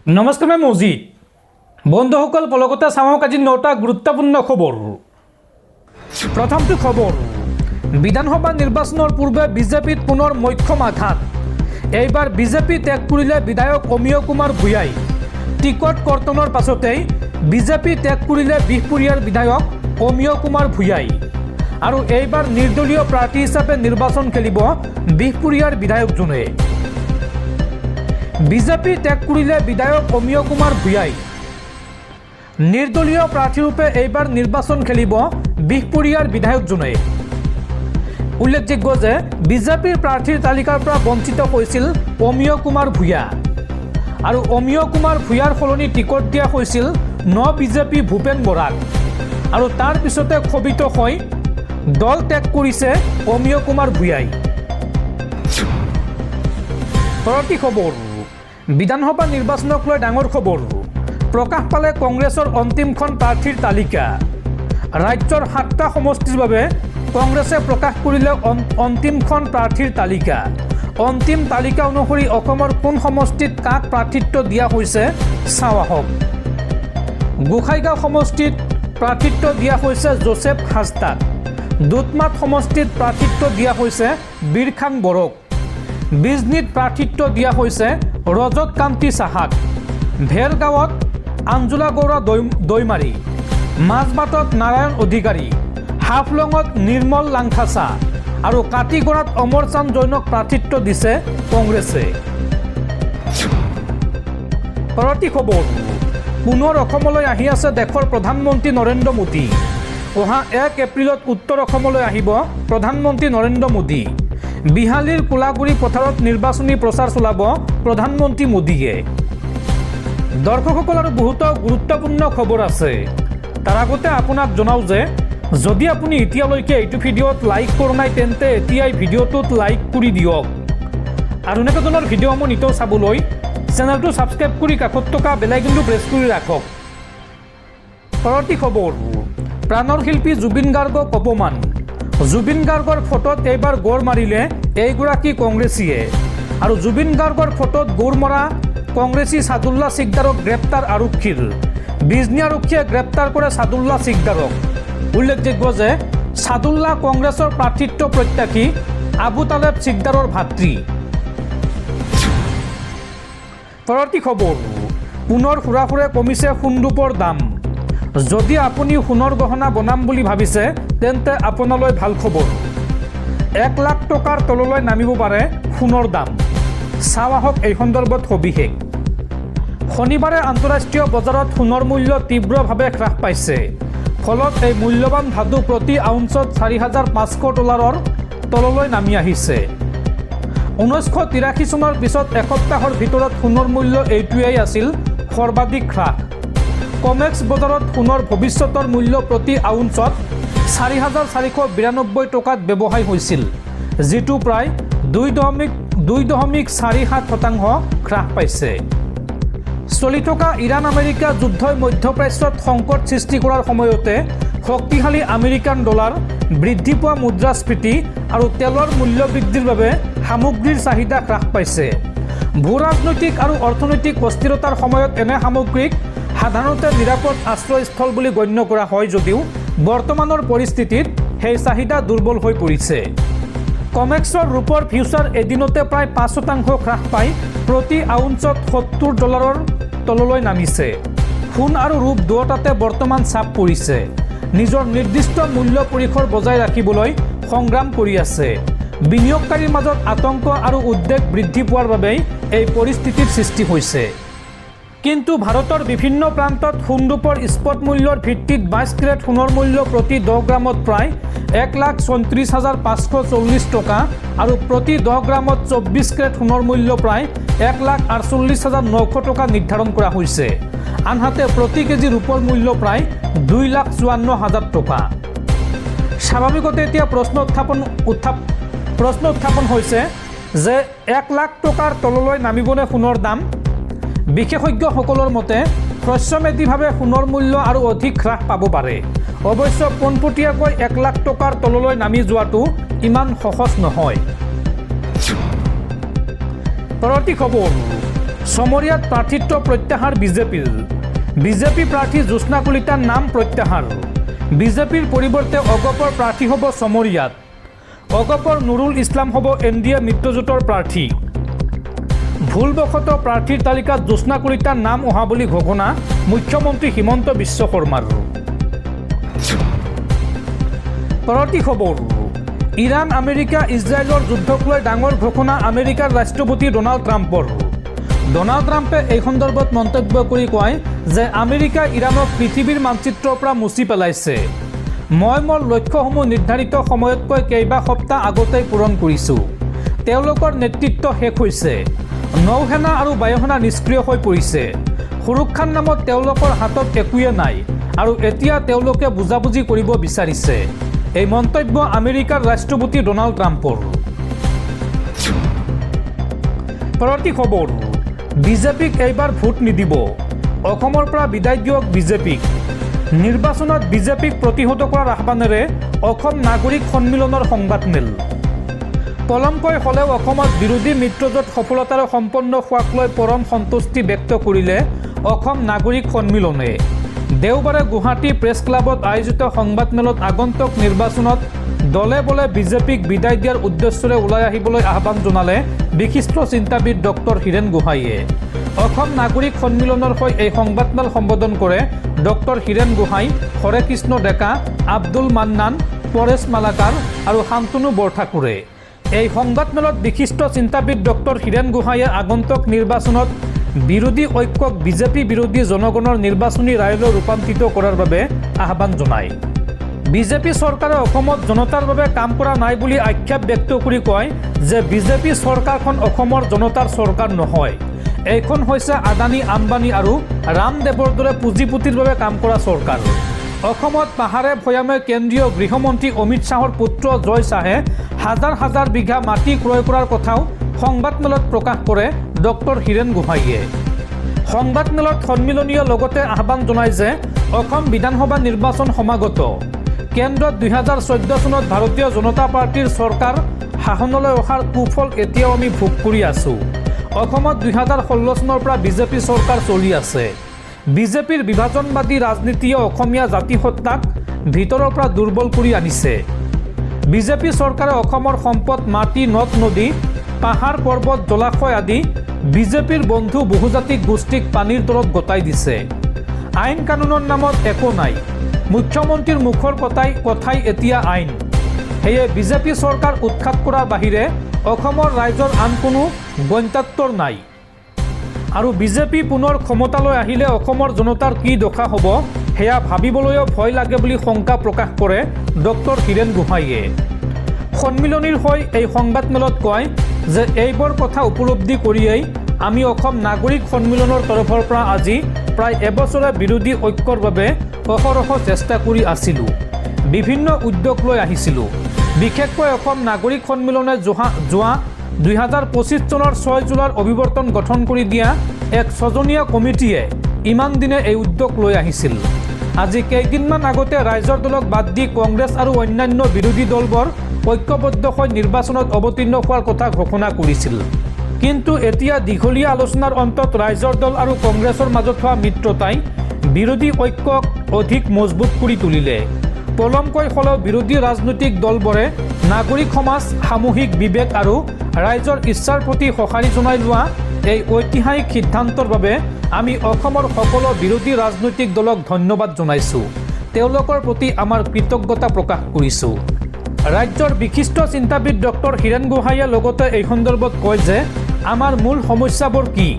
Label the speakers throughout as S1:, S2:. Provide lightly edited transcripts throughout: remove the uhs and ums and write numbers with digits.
S1: নমস্কাৰ মই মজিদ বন্ধুসকল পলকতে চাওক আজি 9টা গুৰুত্বপূৰ্ণ খবৰ। প্ৰথমটো খবৰ, বিধানসভা নিৰ্বাচনৰ পূৰ্বে বিজেপিত পুনৰ মক্ষম আঘাত। এইবাৰ বিজেপি ত্যাগ কৰিলে বিধায়ক অমিয় কুমাৰ ভূঞাই। টিকট কৰ্তনৰ পাছতেই বিজেপি ত্যাগ কৰিলে বিহপুৰীয়াৰ বিধায়ক অমিয় কুমাৰ ভূঞাই। আৰু এইবাৰ নিৰ্দলীয় প্ৰাৰ্থী হিচাপে নিৰ্বাচন খেলিব বিহপুৰীয়াৰ বিধায়কজনে। বিজেপি ত্যাগ কৰিলে বিধায়ক অমিয় কুমাৰ ভূঞাই। নিৰ্দলীয় প্ৰাৰ্থীৰূপে এইবাৰ নিৰ্বাচন খেলিব বিহপুৰীয়াৰ বিধায়কজনে। উল্লেখযোগ্য যে বিজেপিৰ প্ৰাৰ্থীৰ তালিকাৰ পৰা বঞ্চিত হৈছিল অমিয় কুমাৰ ভূঞা। আৰু অমিয় কুমাৰ ভূঞাৰ সলনি টিকট দিয়া হৈছিল বিজেপি ভূপেন বৰাক। আৰু তাৰ পিছতে ক্ষোভিত হৈ দল ত্যাগ কৰিছে অমিয় কুমাৰ ভূঞাই। পৰৱৰ্তী খবৰ, বিধানসভা নিৰ্বাচনক লৈ ডাঙৰ খবৰ। প্ৰকাশ পালে কংগ্ৰেছৰ অন্তিমখন প্ৰাৰ্থীৰ তালিকা। ৰাজ্যৰ 7টা সমষ্টিৰ বাবে কংগ্ৰেছে প্ৰকাশ কৰিলে অন্তিমখন প্ৰাৰ্থীৰ তালিকা। অন্তিম তালিকা অনুসৰি অসমৰ কোন সমষ্টিত কাক প্ৰাৰ্থিত্ব দিয়া হৈছে চাওঁ আহক। গোসাইগাঁও সমষ্টিত প্ৰাৰ্থিত্ব দিয়া হৈছে জোচেফ হাজদাক। দুধমাত সমষ্টিত প্ৰাৰ্থিত্ব দিয়া হৈছে বীৰখান বড়োক। বিজনীত প্ৰাৰ্থিত্ব দিয়া হৈছে ৰজত কান্তি চাহাক। ভেৰগাঁৱত আঞ্জুলা গৌৰা দৈমাৰী। মাজবাটত নাৰায়ণ অধিকাৰী। হাফলঙত নিৰ্মল লাংখাচা আৰু কাটিগড়াত অমৰ চান্দ জৈনক প্ৰাৰ্থিত্ব দিছে কংগ্ৰেছে। পৰৱৰ্তী খবৰ, পুনৰ অসমলৈ আহি আছে দেশৰ প্ৰধানমন্ত্ৰী নৰেন্দ্ৰ মোদী। অহা 1 এপ্ৰিলত উত্তৰ অসমলৈ আহিব প্ৰধানমন্ত্ৰী নৰেন্দ্ৰ মোদী। বিহালীৰ কোলাগুৰি পথাৰত নিৰ্বাচনী প্ৰচাৰ চলাব প্ৰধানমন্ত্ৰী মোদীয়ে। দৰ্শকসকল আৰু বহুতো গুৰুত্বপূৰ্ণ খবৰ আছে। তাৰ আগতে আপোনাক জনাওঁ যে যদি আপুনি এতিয়ালৈকে এইটো ভিডিঅ'ত লাইক কৰা নাই তেন্তে এতিয়াই ভিডিঅ'টোত লাইক কৰি দিয়ক। আৰু এনেকুৱা ধৰণৰ ভিডিঅ'সমূহ নিতৌ চাবলৈ চেনেলটো ছাবস্ক্ৰাইব কৰি কাষত থকা বেল আইকনটো প্ৰেছ কৰি ৰাখক। পৰৱৰ্তী খবৰ, প্ৰাণৰ শিল্পী জুবিন গাৰ্গক অপমান। জুবিন গাৰ্গৰ ফটোত এইবাৰ গৌৰ মাৰিলে এইগৰাকী কংগ্ৰেছীয়ে। আৰু জুবিন গাৰ্গৰ ফটোত গৌৰ মৰা কংগ্ৰেছী ছাদুল্লা সিকদাৰক গ্ৰেপ্তাৰ আৰক্ষীৰ। বিজনী আৰক্ষীয়ে গ্ৰেপ্তাৰ কৰে ছাদুল্লা সিকদাৰক। উল্লেখযোগ্য যে ছাদুল্লা কংগ্ৰেছৰ প্ৰাৰ্থিত্ব প্ৰত্যাশী আবু তালেব সিকদাৰৰ ভাতৃ। পৰৱৰ্তী খবৰ, পুনৰ সুৰাসুৰে কমিছে সোণৰূপৰ দাম। যদি আপুনি সোণৰ গহনা বনাম বুলি ভাবিছে তেন্তে আপোনালৈ ভাল খবৰ। 1 লাখ টকাৰ তললৈ নামিব পাৰে সোণৰ দাম। চাওঁ আহক এই সন্দৰ্ভত সবিশেষ। শনিবাৰে আন্তঃৰাষ্ট্ৰীয় বজাৰত সোণৰ মূল্য তীব্ৰভাৱে হ্ৰাস পাইছে। ফলত এই মূল্যৱান ধাতু প্ৰতি আউন্সত $4,500 তললৈ নামি আহিছে। 1983 চনৰ পিছত এসপ্তাহৰ ভিতৰত সোণৰ মূল্য এইটোৱেই আছিল সৰ্বাধিক হ্ৰাস। কমেক্স বজাৰত সোণৰ ভৱিষ্যতৰ মূল্য প্ৰতি আউন্সত 4,492 টকাত ব্যৱসায় হৈছিল, যিটো প্ৰায় 2.47% হ্ৰাস পাইছে। চলি থকা ইৰাণ আমেৰিকা যুদ্ধই মধ্যপ্ৰাচ্যত সংকট সৃষ্টি কৰাৰ সময়তে শক্তিশালী আমেৰিকান ডলাৰ, বৃদ্ধি পোৱা মুদ্ৰাস্ফীতি আৰু তেলৰ মূল্য বৃদ্ধিৰ বাবে সামগ্ৰীৰ চাহিদা হ্ৰাস পাইছে। ভূ ৰাজনৈতিক আৰু অৰ্থনৈতিক অস্থিৰতাৰ সময়ত এনে সামগ্ৰীক সাধাৰণতে নিৰাপদ আশ্ৰয়স্থল বুলি গণ্য কৰা হয় যদিও বৰ্তমানৰ পৰিস্থিতিত সেই চাহিদা দুৰ্বল হৈ পৰিছে। কমেক্সৰ ৰূপৰ ফিউচাৰ এদিনতে প্ৰায় 5% হ্ৰাস পাই প্ৰতি আউন্সত $70 তললৈ নামিছে। সোণ আৰু ৰূপ দুয়োটাতে বৰ্তমান চাপ পৰিছে। নিজৰ নিৰ্দিষ্ট মূল্য পৰিসৰ বজাই ৰাখিবলৈ সংগ্ৰাম কৰি আছে। বিনিয়োগকাৰীৰ মাজত আতংক আৰু উদ্বেগ বৃদ্ধি পোৱাৰ বাবেই এই পৰিস্থিতিৰ সৃষ্টি হৈছে। কিন্তু ভাৰতৰ বিভিন্ন প্ৰান্তত সোণৰূপৰ স্পট মূল্যৰ ভিত্তিত 22 কেৰেট সোণৰ মূল্য প্ৰতি 10 গ্ৰামত প্ৰায় 1,34,540 টকা আৰু প্ৰতি 10 গ্ৰামত 24 কেৰেট সোণৰ মূল্য প্ৰায় 1,48,900 টকা নিৰ্ধাৰণ কৰা হৈছে। আনহাতে প্ৰতি কেজি ৰূপৰ মূল্য প্ৰায় 2,54,000 টকা। স্বাভাৱিকতে এতিয়া প্ৰশ্ন উত্থাপন হৈছে যে 1 লাখ টকাৰ তললৈ নামিবনে সোণৰ দাম? বিশেষজ্ঞসকলৰ মতে হ্ৰস্বম্যাদীভাৱে সোণৰ মূল্য আৰু অধিক হ্ৰাস পাব পাৰে। অৱশ্য পোনপটীয়াকৈ 1 লাখ টকাৰ তললৈ নামি যোৱাটো ইমান সহজ নহয়। পৰৱৰ্তী খবৰ, চমৰীয়াত প্ৰাৰ্থিত্ব প্ৰত্যাহাৰ বিজেপিৰ। বিজেপি প্ৰাৰ্থী জ্যোৎস্না কলিতাৰ নাম প্ৰত্যাহাৰ। বিজেপিৰ পৰিৱৰ্তে অগপৰ প্ৰাৰ্থী হ'ব চমৰীয়াত। অগপৰ নুৰুল ইছলাম হ'ব NDA মিত্ৰজোঁটৰ প্ৰাৰ্থী। ভুলবশতঃ প্ৰাৰ্থীৰ তালিকাত জ্যোৎস্না কলিতাৰ নাম অহা বুলি ঘোষণা মুখ্যমন্ত্ৰী হিমন্ত বিশ্ব শৰ্মাৰ। পৰৱৰ্তী খবৰ, ইৰাণ আমেৰিকা ইজৰাইলৰ যুদ্ধক লৈ ডাঙৰ ঘোষণা আমেৰিকাৰ ৰাষ্ট্ৰপতি ডোনাল্ড ট্ৰাম্পৰ। ডোনাল্ড ট্ৰাম্পে এই সন্দৰ্ভত মন্তব্য কৰি কয় যে আমেৰিকা ইৰাণক পৃথিৱীৰ মানচিত্ৰৰ পৰা মুছি পেলাইছে। মই মোৰ লক্ষ্যসমূহ নিৰ্ধাৰিত সময়তকৈ কেইবা সপ্তাহ আগতেই পূৰণ কৰিছোঁ। তেওঁলোকৰ নেতৃত্ব শেষ হৈছে। নৌসেনা আৰু বায়ুসেনা নিষ্ক্ৰিয় হৈ পৰিছে। সুৰক্ষাৰ নামত তেওঁলোকৰ হাতত একোৱে নাই আৰু এতিয়া তেওঁলোকে বুজাবুজি কৰিব বিচাৰিছে। এই মন্তব্য আমেৰিকাৰ ৰাষ্ট্ৰপতি ডোনাল্ড ট্ৰাম্পৰ। পৰৱৰ্তী খবৰ, বিজেপিক এইবাৰ ভোট নিদিব। অসমৰ পৰা বিদায় দিয়ক বিজেপিক। নিৰ্বাচনত বিজেপিক প্ৰতিহত কৰাৰ আহ্বানেৰে অসম নাগৰিক সন্মিলনৰ সংবাদমেল। পলমকৈ হ'লেও অসমত বিৰোধী মিত্ৰজোঁট সফলতাৰে সম্পন্ন হোৱাক লৈ পৰম সন্তুষ্টি ব্যক্ত কৰিলে অসম নাগৰিক সন্মিলনে। দেওবাৰে গুৱাহাটী প্ৰেছ ক্লাবত আয়োজিত সংবাদমেলত আগন্তুক নিৰ্বাচনত দলে বলে বিজেপিক বিদায় দিয়াৰ উদ্দেশ্যৰে ওলাই আহিবলৈ আহ্বান জনালে বিশিষ্ট চিন্তাবিদ ডক্টৰ হীৰেন গোহাঁইয়ে। অসম নাগৰিক সন্মিলনৰ হৈ এই সংবাদমেল সম্বোধন কৰে ডক্টৰ হীৰেন গোহাঁই, হৰে কৃষ্ণ ডেকা, আব্দুল মান্নান, পৰেশ মালাকাৰ আৰু শান্তনু বৰঠাকুৰে। এই সংবাদমেলত বিশিষ্ট চিন্তাবিদ ডক্টৰ হীৰেন গোহাঁইয়ে আগন্তুক নিৰ্বাচনত বিৰোধী ঐক্যক বিজেপি বিৰোধী জনগণৰ নিৰ্বাচনী ৰায়লৈ ৰূপান্তৰিত কৰাৰ বাবে আহ্বান জনায়। বিজেপি চৰকাৰে অসমত জনতাৰ বাবে কাম কৰা নাই বুলি আক্ষেপ ব্যক্ত কৰি কয় যে বিজেপি চৰকাৰখন অসমৰ জনতাৰ চৰকাৰ নহয়। এইখন হৈছে আদানী আম্বানী আৰু ৰামদেৱৰ দৰে পুঁজিপতিৰ বাবে কাম কৰা চৰকাৰ। অসমত পাহাৰে ভৈয়ামে কেন্দ্ৰীয় গৃহমন্ত্ৰী অমিত শ্বাহৰ পুত্ৰ জয় শ্বাহে হাজাৰ হাজাৰ বিঘা মাটি ক্ৰয় কৰাৰ কথাও সংবাদমেলত প্ৰকাশ কৰে ডক্টৰ হীৰেন গোহাঁইয়ে। সংবাদমেলত সন্মিলনীয়ে লগতে আহ্বান জনায় যে অসম বিধানসভা নিৰ্বাচন সমাগত। কেন্দ্ৰত 2014 চনত ভাৰতীয় জনতা পাৰ্টীৰ চৰকাৰ শাসনলৈ অহাৰ কুফল এতিয়াও আমি ভোগ কৰি আছোঁ। অসমত 2016 চনৰ পৰা বিজেপি চৰকাৰ চলি আছে। বিজেপিৰ বিভাজনবাদী ৰাজনীতিয়ে অসমীয়া জাতিসত্তাক ভিতৰৰ পৰা দুৰ্বল কৰি আনিছে। বিজেপি চৰকাৰে অসমৰ সম্পদ মাটি নদ নদী পাহাৰ পৰ্বত জলাশয় আদি বিজেপিৰ বন্ধু বহুজাতিক গোষ্ঠীক পানীৰ তলত গতাই দিছে। আইন কানুনৰ নামত একো নাই। মুখ্যমন্ত্ৰীৰ মুখৰ কথাই এতিয়া আইন। সেয়ে বিজেপি চৰকাৰ উৎখাত কৰাৰ বাহিৰে অসমৰ ৰাইজৰ আন কোনো গন্তাত্বৰ নাই। আৰু বিজেপি পুনৰ ক্ষমতালৈ আহিলে অসমৰ জনতাৰ কি দশা হ'ব সেয়া ভাবিবলৈও ভয় লাগে বুলি শংকা প্ৰকাশ কৰে ডক্টৰ হীৰেন গোহাঁইয়ে। সন্মিলনীৰ হৈ এই সংবাদমেলত কয় যে এইবোৰ কথা উপলব্ধি কৰিয়েই আমি অসম নাগৰিক সন্মিলনৰ তৰফৰ পৰা আজি প্ৰায় এবছৰে বিৰোধী ঐক্যৰ বাবে অহৰহ চেষ্টা কৰি আছিলোঁ। বিভিন্ন উদ্যোগ লৈ আহিছিলোঁ। বিশেষকৈ অসম নাগৰিক সন্মিলনে যোৱা 2025 চনৰ 6 জুলাইৰ অভিৱৰ্তন গঠন কৰি দিয়া এক ছজনীয়া কমিটিয়ে ইমান দিনে এই উদ্যোগ লৈ আহিছিল। আজি কেইদিনমান আগতে ৰাইজৰ দলক বাদ দি কংগ্ৰেছ আৰু অন্যান্য বিৰোধী দলবোৰ ঐক্যবদ্ধ হৈ নিৰ্বাচনত অৱতীৰ্ণ হোৱাৰ কথা ঘোষণা কৰিছিল। কিন্তু এতিয়া দীঘলীয়া আলোচনাৰ অন্তত ৰাইজৰ দল আৰু কংগ্ৰেছৰ মাজত হোৱা মিত্ৰতাই বিৰোধী ঐক্যক অধিক মজবুত কৰি তুলিলে। পলমকৈ হ'লেও বিৰোধী ৰাজনৈতিক দলবোৰে নাগৰিক সমাজ, সামূহিক বিবেক আৰু ৰাইজৰ ইচ্ছাৰ প্ৰতি সঁহাৰি জনাই লোৱা এই ঐতিহাসিক সিদ্ধান্তৰ বাবে আমি অসমৰ সকলো বিৰোধী ৰাজনৈতিক দলক ধন্যবাদ জনাইছোঁ। তেওঁলোকৰ প্ৰতি আমাৰ কৃতজ্ঞতা প্ৰকাশ কৰিছোঁ। ৰাজ্যৰ বিশিষ্ট চিন্তাবিদ ডক্টৰ হীৰেন গোহাঁইয়ে লগতে এই সন্দৰ্ভত কয় যে আমাৰ মূল সমস্যাবোৰ কি।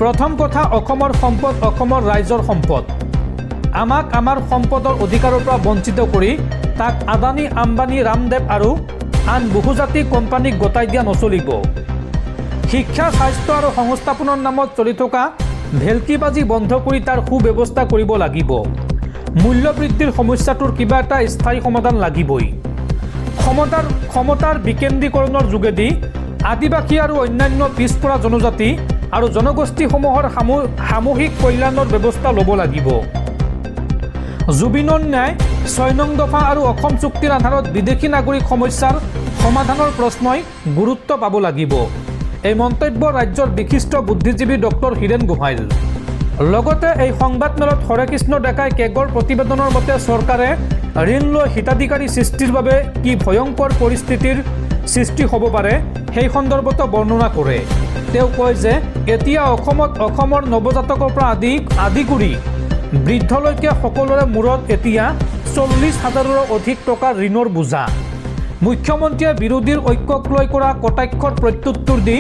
S1: প্ৰথম কথা, অসমৰ সম্পদ অসমৰ ৰাইজৰ সম্পদ। আমাক আমাৰ সম্পদৰ অধিকাৰৰ পৰা বঞ্চিত কৰি তাক আদানী আম্বানী ৰামদেৱ আৰু আন বহুজাতিক কোম্পানীক গতাই দিয়া নচলিব। শিক্ষা, স্বাস্থ্য আৰু সংস্থাপনৰ নামত চলি থকা ভেলকিবাজি বন্ধ কৰি তাৰ সুব্যৱস্থা কৰিব লাগিব। মূল্য বৃদ্ধিৰ সমস্যাটোৰ কিবা এটা স্থায়ী সমাধান লাগিবই। ক্ষমতাৰ বিকেন্দ্ৰীকৰণৰ যোগেদি আদিবাসী আৰু অন্যান্য পিছপৰা জনজাতি আৰু জনগোষ্ঠীসমূহৰ সামূহিক কল্যাণৰ ব্যৱস্থা ল'ব লাগিব। জুবিনৰ ন্যায় 6 নং দফা আৰু অসম চুক্তিৰ আধাৰত বিদেশী নাগৰিক সমস্যাৰ সমাধানৰ প্ৰশ্নই গুৰুত্ব পাব লাগিব। এই মন্তব্য ৰাজ্যৰ বিশিষ্ট বুদ্ধিজীৱী ডক্টৰ হীৰেন গোহাঁইৰ। লগতে এই সংবাদমেলত হৰেকৃষ্ণ ডেকাই কেগৰ প্ৰতিবেদনৰ মতে চৰকাৰে ঋণ লৈ হিতাধিকাৰী সৃষ্টিৰ বাবে কি ভয়ংকৰ পৰিস্থিতিৰ সৃষ্টি হ'ব পাৰে সেই সন্দৰ্ভতো বৰ্ণনা কৰে। তেওঁ কয় যে এতিয়া অসমৰ নৱজাতকৰ পৰা আদি কৰি বৃদ্ধলৈকে সকলোৰে মূৰত এতিয়া 40,000ৰো অধিক টকাৰ ঋণৰ বোজা। মুখ্যমন্ত্ৰীয়ে বিৰোধীৰ ঐক্যক লৈ কৰা কটাক্ষৰ প্ৰত্যুত্তৰ দি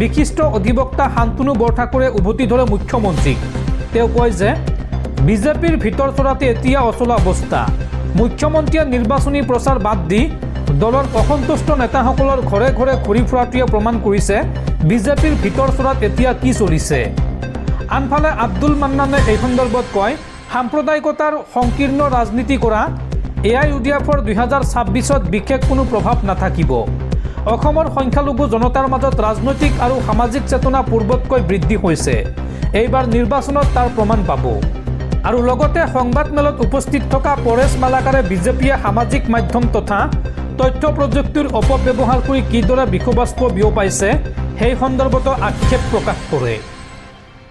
S1: বিশিষ্ট অধিবক্তা শান্তনু বৰঠাকুৰে উভতি ধৰে মুখ্যমন্ত্ৰীক। তেওঁ কয় যে বিজেপিৰ ভিতৰ চৰাতে এতিয়া অচলা অৱস্থা। মুখ্যমন্ত্ৰীয়ে নিৰ্বাচনী প্ৰচাৰ বাদ দি দলৰ অসন্তুষ্ট নেতাসকলৰ ঘৰে ঘৰে ঘূৰি ফুৰাটোৱে প্ৰমাণ কৰিছে বিজেপিৰ ভিতৰ চৰাত এতিয়া কি চলিছে। আনফালে আব্দুল মান্নানে এই সন্দৰ্ভত কয়, সাম্প্ৰদায়িকতাৰ সংকীৰ্ণ ৰাজনীতি কৰা AIUDFৰ 2026ত বিশেষ কোনো প্ৰভাৱ নাথাকিব। অসমৰ সংখ্যালঘু জনতাৰ মাজত ৰাজনৈতিক আৰু সামাজিক চেতনা পূৰ্বতকৈ বৃদ্ধি হৈছে। এইবাৰ নিৰ্বাচনত তাৰ প্ৰমাণ পাব। আৰু লগতে সংবাদমেলত উপস্থিত থকা পৰেশ মালাকাৰে বিজেপিয়ে সামাজিক মাধ্যম তথা তথ্য প্ৰযুক্তিৰ অপব্যৱহাৰ কৰি কিদৰে বিষবাষ্প বিয়পাইছে সেই সন্দৰ্ভতো আক্ষেপ প্ৰকাশ কৰে।